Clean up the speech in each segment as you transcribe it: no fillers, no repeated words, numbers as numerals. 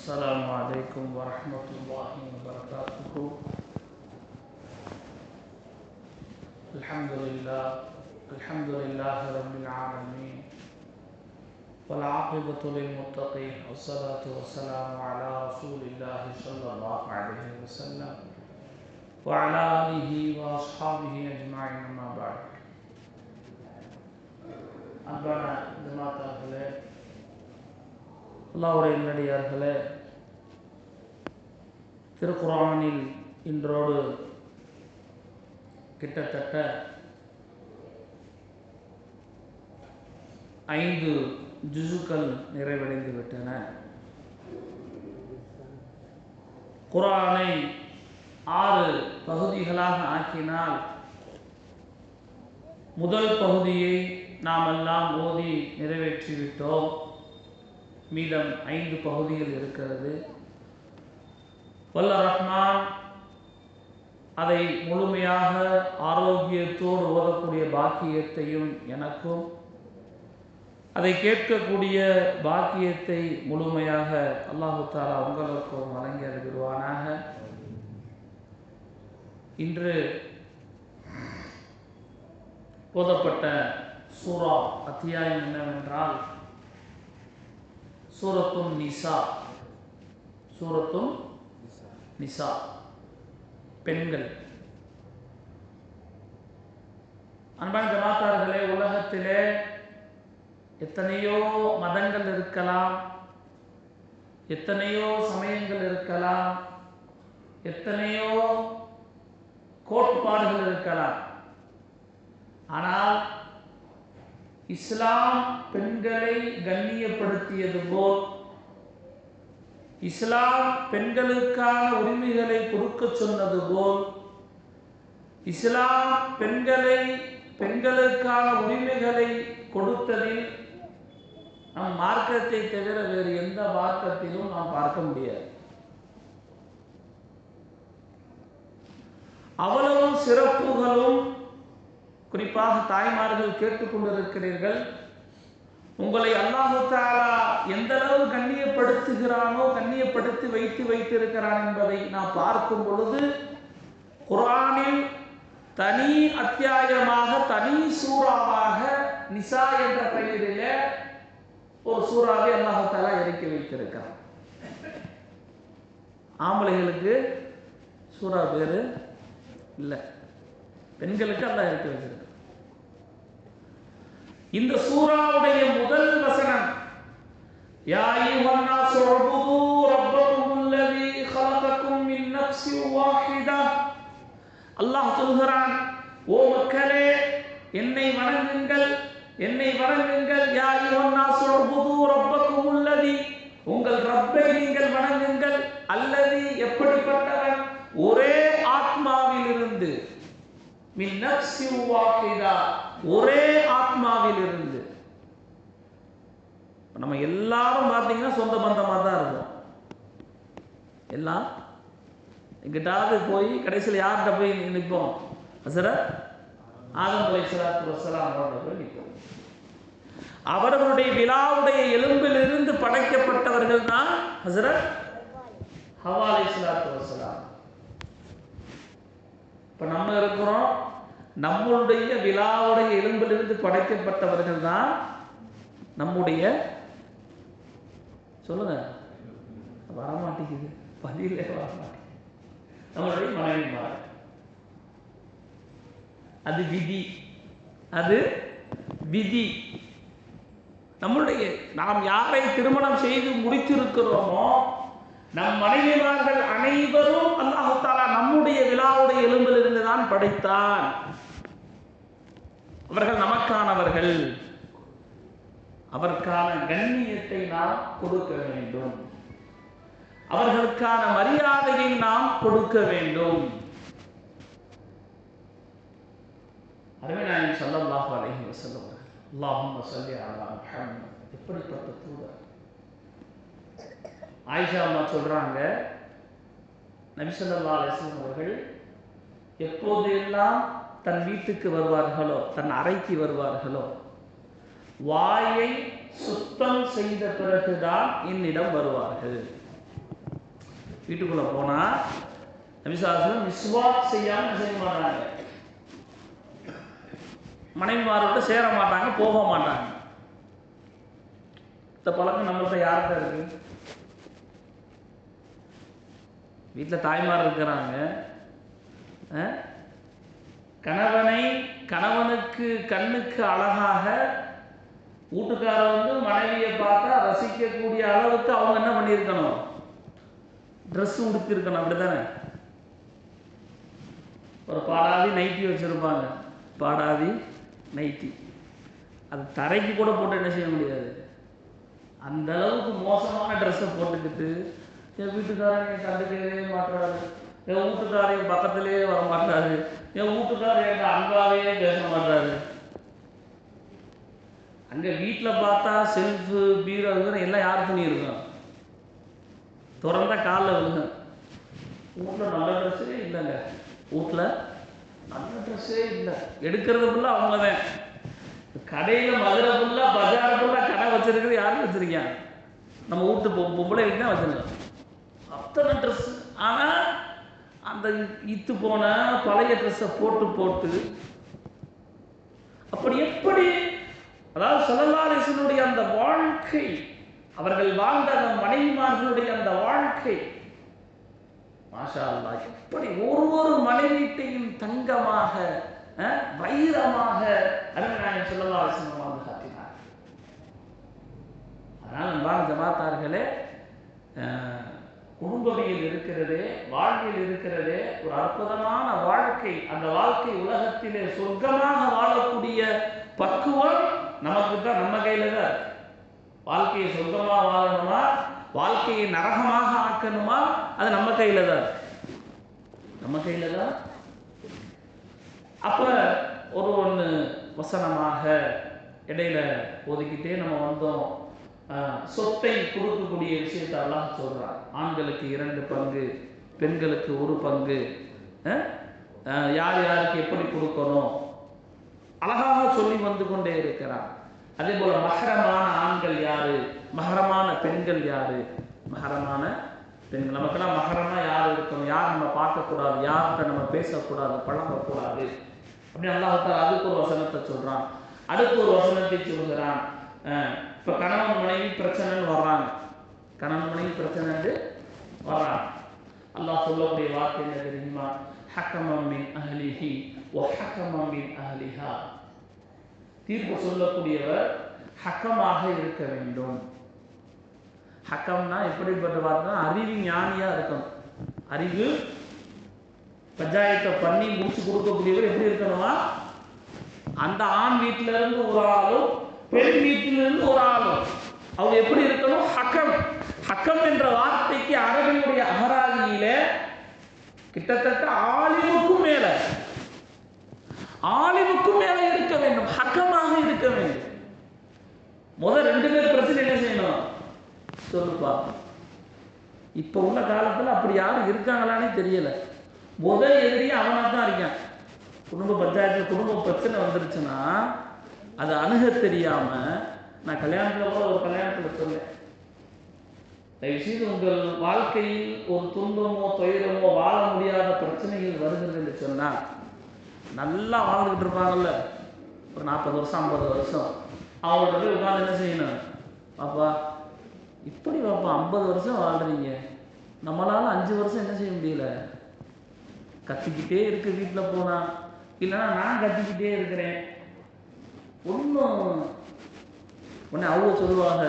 السلام عليكم ورحمة الله وبركاته. الحمد لله رب العالمين والعاقبة للمتقين والصلاة والسلام على رسول الله صلى الله عليه وسلم وعلى آله وأصحابه أجمعين أما بعد. அன்பான ஜமாத்தார்களே, அல்லாஹ்வுடைய நல்லடியார்களே, திருக்குர்ஆனில் இன்றோடு கிட்டத்தட்ட 5 ஜுசுக்கள் நிறைவடைந்து விட்டன. குர்ஆனை 6 பகுதிகளாக ஆக்கினால் முதல் பகுதியை நாம் எல்லாம் ஓதி நிறைவேற்றிவிட்டோம். மீதம் 5 பகுதிகள் இருக்கிறது. வல்ல ரஹ்மான் அதை முழுமையாக ஆரோக்கியத்தோடு ஓதக்கூடிய பாக்கியத்தையும் எனக்கும், அதை கேட்கக்கூடிய பாக்கியத்தை முழுமையாக அல்லாஹு தஆலா உங்களுக்கும் வழங்கி அருள்வானாக. இன்று ஓதப்பட்ட சூரா அத்தியாயம் என்னவென்றால் சூரத்துன் நிசா, பெண்கள். அன்பான ஜமாத்தார்களே, உலகத்திலே எத்தனையோ மதங்கள் இருக்கலாம், எத்தனையோ சமயங்கள் இருக்கலாம், எத்தனையோ கோட்பாடுகள் இருக்கலாம். ஆனால் இஸ்லாம் பெண்களை கண்ணியப்படுத்தியது போல், இஸ்லாம் பெண்களுக்கான உரிமைகளை கொடுக்க சொன்னது போல், இஸ்லாம் பெண்களுக்கான உரிமைகளை கொடுத்ததில் நம் மார்க்கத்தை தவிர வேறு எந்த மார்க்கத்திலும் நாம் பார்க்க முடியாது. அவ்வளவு சிறப்புகளும், குறிப்பாக தாய்மார்கள் கேட்டுக்கொண்டிருக்கிறீர்கள், உங்களை அல்லாஹு தஆலா எந்த அளவு கண்ணியப்படுத்துகிறானோ, கண்ணியப்படுத்தி வைத்திருக்கிறான் என்பதை நாம் பார்க்கும் பொழுது, குர்ஆனில் தனி அத்தியாயமாக, தனி சூறாவாக நிசா என்ற பெயரிலே ஒரு சூறாவை அல்லாஹு தஆலா இறக்கி வைத்திருக்கிறான். ஆம்பளைகளுக்கு சூறா பேரு இல்லை, பெண்களுக்கு அல்லாஹ் இறக்கி வைத்திருக்கிறான். இந்த சூறாவுடைய முதல் வசனம், யா அய்யுஹன் நாஸு உபுது ரப்பக்குமுல்லதீ خلقக்கும் மின் நஃப்ஸின் வாஹிதா. அல்லாஹ் சொல்கிறான், ஓ மக்களே, என்னை வணங்குங்கள், என்னை வணங்குங்கள். யா அய்யுஹன் நாஸு உபுது ரப்பக்குமுல்லதீ, உங்கள் ரப்பை நீங்கள் வணங்குங்கள். அல்லதி, எப்படிப்பட்டவன், ஒரே ஆத்மாவிலிருந்து, மின் நஃப்ஸின் வாஹிதா, ஒரே ஆத்மாவிலிருந்து. நம்ம எல்லாரும் பார்த்தீங்கன்னா சொந்த பந்தமாக தான் இருக்கும். எல்லாம் எங்கிட்டாவது போய் கடைசியில் யார்கிட்ட போய் நிற்போம்? ஹஸரத் ஆதம் அலைஹிஸ்ஸலாத்து வஸ்ஸலாம் அவர்களோட போய் நிற்போம். அவர்களுடைய விலாவுடைய எலும்பிலிருந்து படைக்கப்பட்டவர்கள் தான் ஹஸரத் ஹவ்வா அலைஹிஸ்ஸலாத்து வஸ்ஸலாம். இப்போ நம்ம இருக்கிறோம், நம்மளுடைய விலாவுடைய எலும்பிலிருந்து படைக்கப்பட்டவர்கள் தான் நம்முடைய, சொல்லுங்க, வரமாட்டேங்குது, பதிலே வரமாட்டேங்குது, நம்மளுடைய மனைவிமார். அது விதி, அது விதி. நம்முடைய, நாம் யாரை திருமணம் செய்து முடித்திருக்கிறோமோ நம் மனைவிமார்கள் அனைவரும் அல்லாஹ் தஆலா நம்முடைய விலாவுடைய எலும்பிலிருந்து தான் படைத்தான். அவர்கள் நமக்கானவர்கள். அவருக்கான கண்ணியத்தை நாம் கொடுக்க வேண்டும், அவர்களுக்கான மரியாதையை நாம் கொடுக்க வேண்டும். அருமைநாயகம் ஸல்லல்லாஹு அலைஹி வஸல்லம், அல்லாஹும்ம ஸல்லி அலா முஹம்மத். எப்படிப்பட்ட தூதர்! ஆயிஷா அம்மா சொல்றாங்க, நபி ஸல்லல்லாஹு அலைஹி வஸல்லம் அவர்கள் எப்போது எல்லாம் தன் வீட்டுக்கு வருவார்களோ, தன் அறைக்கு வருவார்களோ, வாயை சுத்தம் செய்த பிறகுதான் என்னிடம் வருவார்கள். வீட்டுக்குள்ளே போனால் நபி ஸல்லல்லாஹு அலைஹி வஸல்லம் மிஸ்வாக் செய்யாமல் செய்ய மாட்டாங்க, மனைவிமாரோட சேர மாட்டாங்க, போக மாட்டாங்க. இந்த பழக்கம் நம்மள்கிட்ட யார்கிட்ட இருக்கு? வீட்டில் தாய்மார் இருக்கிறாங்க, கணவனுக்கு கண்ணுக்கு அழகாக வீட்டுக்காரர் வந்து மனைவியை பார்த்தா ரசிக்கக்கூடிய அளவுக்கு அவங்க என்ன பண்ணியிருக்கணும்? ட்ரெஸ் உடுத்திருக்கணும், அப்படித்தானே? ஒரு பாடாதி நைட்டி வச்சுருப்பாங்க, பாடாதி நைட்டி, அது தரைக்கு கூட போட்டு என்ன செய்ய முடியாது. அந்த அளவுக்கு மோசமான ட்ரெஸ்ஸை போட்டுக்கிட்டு என் வீட்டுக்காரன் என் கண்டுக்கவே மாட்டாரு, என் வீட்டுக்காரன் பக்கத்திலே வர மாட்டாரு, என் வீட்டுக்காரர் என் அன்பாவே பேச மாட்டாரு. அங்கே வீட்டில் பார்த்தா செல்ஃபு பீரோ எல்லாம் யார் பண்ணியிருக்கோம்? திறந்தா காலில் விழுங்க. வீட்டில் நல்ல ட்ரெஸ்ஸே இல்லைங்க, வீட்டில் நல்ல ட்ரெஸ்ஸே இல்லை, எடுக்கிறது ஃபுல்லாக அவங்க தான். கடையில் மதுரை ஃபுல்லாக பஜார் ஃபுல்லாக கடை வச்சுருக்கிறது யாரும் வச்சுருக்காங்க? நம்ம வீட்டு பொம்பளைக்கு தான் வச்சுருக்கோம் அத்தனை ட்ரெஸ். ஆனால் அந்த இத்து போன பழைய ட்ரெஸ்ஸை போட்டு அப்படி எப்படி, அதாவது ஸல்லல்லாஹு அலைஹி வஸல்லம் அந்த வாழ்க்கை, அவர்கள் வாழ்ந்த அந்த மனைவிமார்களுடைய அந்த வாழ்க்கை, மாஷா அல்லாஹ், எப்படி ஒவ்வொரு மனைவிட்டையும் தங்கமாக வைரமாக அருமை நாயகம் ஸல்லல்லாஹு அலைஹி வஸல்லம் வாழ்ந்து காட்டினார். அதனால் அன்பான ஜமாத்தார்களே, குடும்பவியல் இருக்கிறதே, வாழ்வில் இருக்கிறதே ஒரு அற்புதமான வாழ்க்கை. அந்த வாழ்க்கை உலகத்திலே சொர்க்கமாக வாழக்கூடிய பக்குவம் நமக்கு தான், நம்ம கையில தான். வாழ்க்கையை சொர்க்கமாக வாழணுமா, வாழ்க்கையை நரகமாக ஆக்கணுமா, அது நம்ம கையில தான், நம்ம கையில தான். அப்ப ஒன்று வசனமாக இடையில ஒதுக்கிட்டே நம்ம வந்தோம். சொத்தை கொடுக்கக்கூடிய விஷயத்தை அல்லாஹ் சொல்றான். ஆண்களுக்கு 2 பங்கு, பெண்களுக்கு 1 பங்கு, யார் யாருக்கு எப்படி கொடுக்கணும் அழகாக சொல்லி வந்து கொண்டே இருக்கிறான். அதே போல மஹரமான ஆண்கள் யாரு, மஹரமான பெண்கள் யாரு, மஹரமான பெண்கள், நமக்கெல்லாம் மஹரமா யார் இருக்கணும், யார் நம்ம பார்க்கக்கூடாது, யார்கிட்ட நம்ம பேசக்கூடாது, பழகக்கூடாது அப்படின்னு அல்லாஹ் தஆலா அதுக்கு ஒரு வசனத்தை சொல்றான். அடுத்து ஒரு வசனத்தை சொல்கிறான். இப்போ கணவன் மனைவி பிரச்சனைன்னு வர்றாங்க, கணவன் மனைவி பிரச்சனைன்னு வர்றாங்க. அல்லாஹ் சொல்லக்கூடிய வார்த்தை என்ன தெரியுமா? ஹக்கமம் மின் அஹ்லிஹி வ ஹக்கமம் மின் அஹ்லிஹா. தீர்ப்பு சொல்லக்கூடியவர் ஹக்கமாக இருக்க வேண்டும். ஹக்கம்னா எப்படிப்பட்ட வார்த்தை? அறிவு ஞானியா இருக்கணும். அறிவு பஞ்சாயத்தை பண்ணி முடிச்சு கொடுக்கக்கூடியவர் எப்படி இருக்கணுமா? அந்த ஆண் வீட்டில இருந்து ஒரு ஆளும் பெண் வீட்டிலிருந்து ஒரு ஆளும் அவங்க எப்படி இருக்கணும்? ஹக்கம். ஹக்கம் என்ற வார்த்தைக்கு அரபியுடைய அகராதியில கிட்டத்தட்ட ஆலிமுக்கும் மேல இருக்க வேண்டும், ஹக்கமாக இருக்க வேண்டும். முதல் 2 பேர் பிரச்சனை என்ன செய்யணும் சொல்லுப்பா. இப்ப உள்ள காலத்துல அப்படி யாரும் இருக்காங்களானே தெரியல. முதல் எதிரி அவனா தான் இருக்கான். குடும்ப பஞ்சாயத்து குடும்ப பிரச்சனை வந்துருச்சுன்னா அதை அணுக தெரியாம, நான் கல்யாணத்துல கூட ஒரு கல்யாணத்துல சொன்னேன், தயவுசெய்து உங்கள் வாழ்க்கையில் ஒரு துன்பமோ துயரமோ வாழ முடியாத பிரச்சனைகள் வருகிறது என்று சொன்னால், நல்லா வாழ்ந்துகிட்டு இருப்பாங்கல்ல ஒரு 40 வருஷம் 50 வருஷம், அவங்கள்ட்ட போய் உட்காந்து என்ன செய்யணும்? பாப்பா இப்படி பாப்பா 50 வருஷம் வாழ்றீங்க, நம்மளால 5 வருஷம் என்ன செய்ய முடியல, கத்திக்கிட்டே இருக்கு வீட்டில் போனா, இல்லைன்னா நான் கத்திக்கிட்டே இருக்கிறேன். ஒன்று அவங்க சொல்லுவாங்க,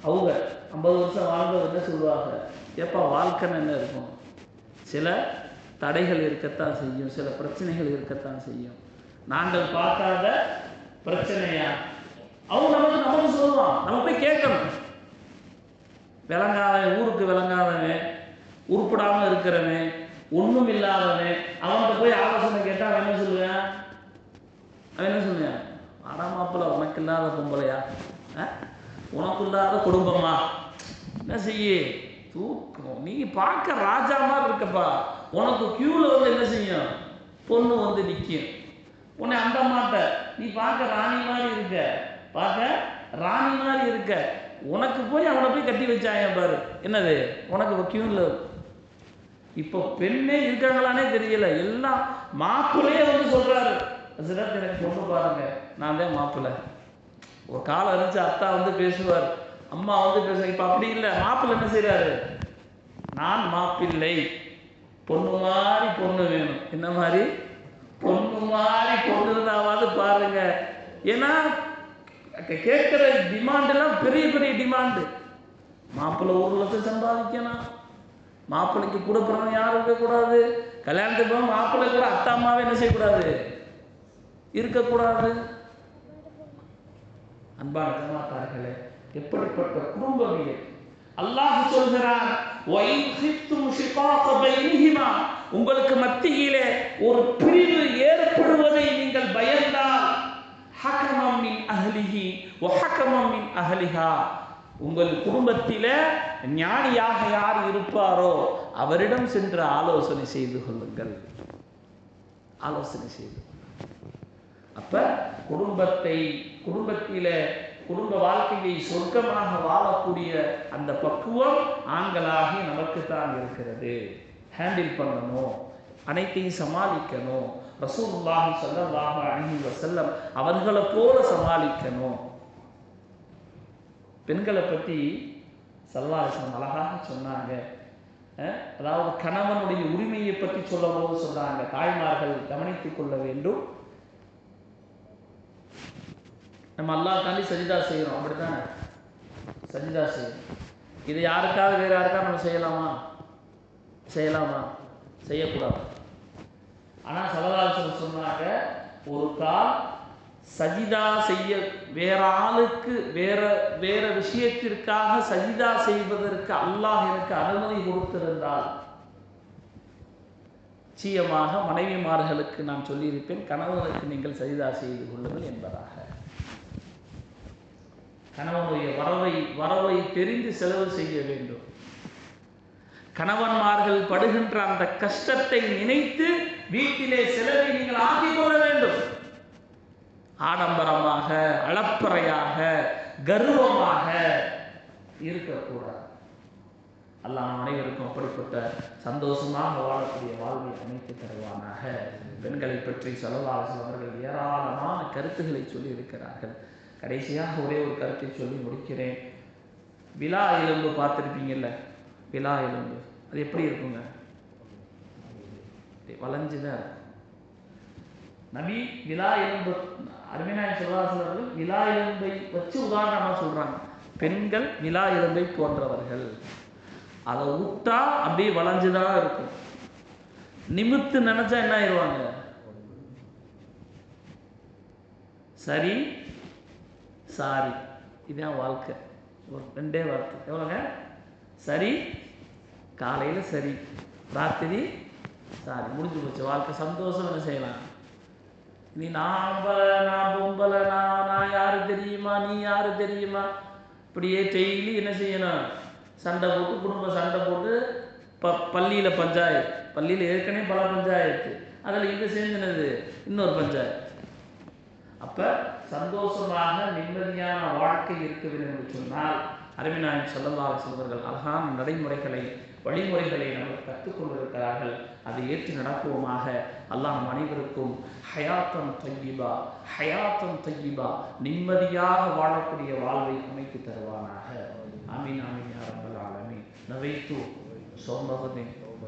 அவங்க 50 வருஷம் வாழ்ந்தவர் என்ன சொல்லுவாங்க? ஏப்பா வாழ்க்கைன்னு என்ன இருக்கும்? சில தடைகள் இருக்கத்தான் செய்யும், சில பிரச்சனைகள் இருக்கத்தான் செய்யும். நாங்கள் பார்க்காத பிரச்சனையா? அவங்க நமக்கு சொல்லுவான், நம்ம போய் கேட்கணும். விளங்காதவன், ஊருக்கு விளங்காதவன், உருப்படாமல் இருக்கிறவன், ஒன்றும் இல்லாதவன், அவன்கிட்ட போய் ஆலோசனை கேட்டால் அவன் என்ன சொல்லுவேன்? அவன் என்ன சொல்லுவேன்? ஆடாமாப்பிள்ள உனக்கு இல்லாத பொம்பளையா, உனக்கு இல்லாத குடும்பமா, என்ன செய்ய தூக்கம், நீ பார்க்க ராஜா மாதிரி இருக்கப்பா, உனக்கு கியூவில் வந்து என்ன செய்யும்? பொண்ணு வந்து நிற்கும். உன்னை அந்த மாட்ட, நீ பார்க்க ராணி மாதிரி இருக்க, பார்க்க ராணி மாதிரி இருக்க, உனக்கு போய் அவனை போய் கட்டி வச்சாங்க பாரு, என்னது உனக்கு வைக்கவும் இல்லை. இப்போ பெண்ணே இருக்காங்களானே தெரியல, எல்லாம் மாப்பிள்ளையே வந்து சொல்றாரு, ஹஸ்ரத் எனக்கு பொண்ணு பாருங்க, நான் தான் மாப்பிள்ளை. ஒரு காலம் இருந்துச்சு அத்தா வந்து பேசுவார், அம்மா வந்து பேசுவாங்க. இப்போ அப்படி இல்லை, மாப்பிள்ளை என்ன செய்யறாரு, நான் மாப்பிள்ளை, பொண்ணு மாதிரி பொண்ணு வேணும். என்ன மாதிரி? பொண்ணு மாதிரி பொண்ணு இருந்தாவது பாருங்க. ஏன்னா கேட்குற டிமாண்ட் எல்லாம் பெரிய பெரிய டிமாண்டு. மாப்பிள்ளை 1 லட்சம் சம்பாதிக்கணும், மாப்பிள்ளைக்கு கூட பிறந்த யாரும் இருக்கக்கூடாது, கல்யாணத்துக்கு போக மாப்பிள்ளை கூட அத்தா அம்மாவே என்ன செய்யக்கூடாது, இருக்கக்கூடாது. அன்பான ஜமாத்தார்களே, எப்படிப்பட்ட குடும்பம் இது! அல்லாஹ் சொல்கிறான், உங்களுக்கு மத்தியிலே ஒரு பிரிவு ஏற்படுவதை நீங்கள் பயந்தால், ஹகமம் மின் அஹ்லிஹி வ ஹகமம் மின் அஹ்லிஹா, உங்கள் குடும்பத்திலே ஞானியாக யார் இருப்பாரோ அவரிடம் சென்று ஆலோசனை செய்து கொள்ளுங்கள். ஆலோசனை செய்து அப்ப குடும்பத்திலே குடும்ப வாழ்க்கையை சொர்க்கமாக வாழக்கூடிய அந்த பக்குவம் ஆண்களாகி நமக்குத்தான் இருக்கிறது. ஹேண்டில் பண்ணணும், அனைத்தையும் சமாளிக்கணும். ரசூலுல்லாஹி ஸல்லல்லாஹு அலைஹி வஸல்லம் அவர்களை போல சமாளிக்கணும். பெண்களை பற்றி ஸல்லல்லாஹு அலைஹி வஸல்லம் அழகாக சொன்னாங்க. அதாவது கணவனுடைய உரிமையை பற்றி சொல்லும் போது சொன்னாங்க, தாய்மார்கள் கவனித்துக் கொள்ள வேண்டும். நம்ம அல்லாஹ்காண்டி சஜிதா செய்கிறோம், அப்படித்தானே? சஜிதா செய்யணும். இது யாருக்காவது வேறு யாருக்காவது நம்ம செய்யலாமா? செய்யக்கூடாது. ஆனால் ஸல்லல்லாஹு அலைஹி வஸல்லம் சொன்னாங்க, ஒரு கால் சஜிதா செய்ய வேற ஆளுக்கு வேற விஷயத்திற்காக சஜிதா செய்வதற்கு அல்லாஹ் எனக்கு அனுமதி கொடுத்திருந்தால், நிச்சயமாக மனைவிமார்களுக்கு நான் சொல்லியிருப்பேன், கணவனுக்கு நீங்கள் சஜிதா செய்து கொள்ளுங்கள் என்பதாக. கணவனுடைய வரவை தெரிந்து செலவு செய்ய வேண்டும். கணவன்மார்கள் படுகின்ற அந்த கஷ்டத்தை நினைத்து வீட்டிலே செலவை நீங்கள் ஆக்கிக் கொள்ள வேண்டும். ஆடம்பரமாக, அளப்பறையாக, கர்வமாக இருக்கக்கூடாது. அல்லாஹ் அனைவருக்கும் அப்படிப்பட்ட சந்தோஷமாக வாழக்கூடிய வாழ்வை அமைத்து தருவானாக. பெண்களை பற்றி ஸல்லல்லாஹு அலைஹி வஸல்லம் அவர்கள் ஏராளமான கருத்துக்களை சொல்லி இருக்கிறார்கள். கடைசியாக ஒரே ஒரு கருத்தை சொல்லி முடிக்கிறேன். விலா எலும்பு பார்த்துருப்பீங்கல்ல, விலா எலும்பு அது எப்படி இருக்குங்க? வளைஞ்சுதான் இருக்கும். நபி விலா எலும்பு, அருமைநாயகம் ஸல்லல்லாஹு அலைஹி வஸல்லம் விலா எலும்பை வச்சு உதாரணமாக சொல்றாங்க. பெண்கள் விலா எலும்பை போன்றவர்கள், அதை விட்டா அப்படியே வளைஞ்சுதான் இருக்கும். நிமித்து நினைச்சா என்ன ஆயிடுவாங்க? சரி சாரி. இதுதான் வாழ்க்கை. ஒரு 2 வார்த்தை எவ்வளோங்க? சரி, காலையில் சரி, ராத்திரி சாரி, முடிஞ்சு போச்சு வாழ்க்கை. சந்தோஷம் என்ன செய்யலாம்? நீ நான் பொம்பலை, நான் யாரு தெரியுமா, நீ யாரு தெரியுமா, இப்படியே டெய்லி என்ன செய்யணும்? சண்டை போட்டு, குடும்ப சண்டை போட்டு, பள்ளியில் பஞ்சாயத்து, பள்ளியில் ஏற்கனவே பல பஞ்சாயத்து, அதில் இங்கே சேர்ந்துனது இன்னொரு பஞ்சாயத்து. அப்போ சந்தோஷமாக நிம்மதியான வாழ்க்கை இருக்க வேண்டும் என்று சொன்னால், அருமைநாயகம் ஸல்லல்லாஹு அலைஹி வஸல்லம் அவர்கள் அழகான நடைமுறைகளை, வழிமுறைகளை நமக்கு கற்றுக் கொண்டிருக்கிறார்கள். அதை ஏற்று நடப்போமாக. அல்லாஹ் நம் அனைவருக்கும் ஹயாத்தன் தய்யிபா, நிம்மதியாக வாழக்கூடிய வாழ்வை அமைத்து தருவானாக. ஆமீன் ஆமீன் யா ரப்பல் ஆலமீன். நவைத்து ஸௌம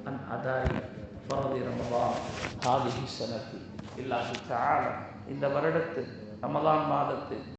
அன் அதாயி ஃபரதி ரமலான் ஹாதிஹி ஸனதி இல்லாஹி தஆலா. இந்த வருடத்து ரமலான் மாதத்து